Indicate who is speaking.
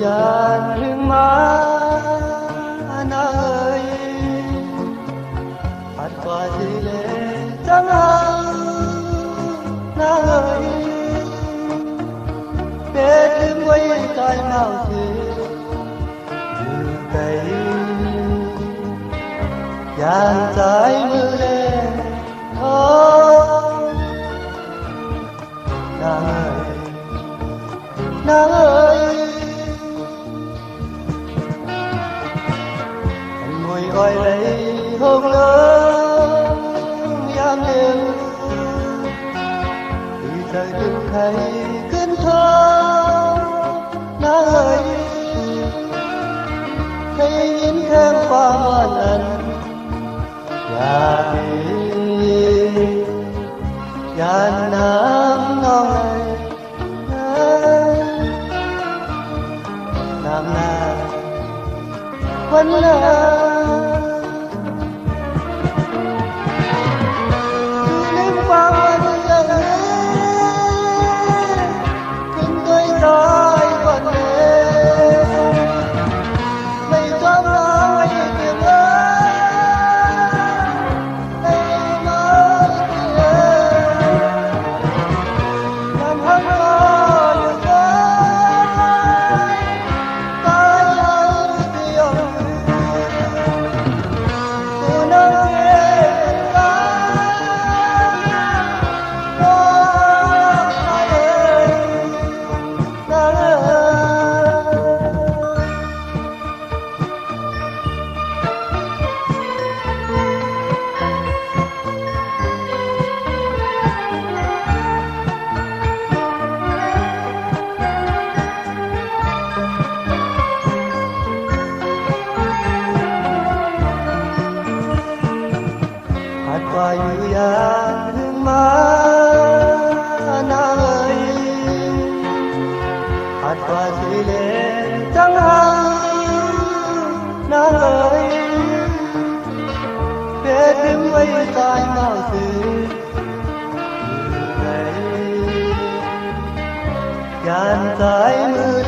Speaker 1: dàn hương má na ơi hạt quả gì lệ trắng na ơi biết đừng quay tay nào thì cây dàn trái mưa lên nàng ơi anh ngồi gọi lấy hôm lớn giam đêm thì trời từng thấy cơn thơ nàng ơi thấy nhìn thêm qua hoàn ẩn và nam ngon nam na vẫn là đêm qua vẫn là kinh tôi nói vẫn là mây gió nói tiếng qua yu dàn hương má na ơi hạt quả rơi lên trắng na ơi biết đêm quay tay nào từ ngày dàn trái mưa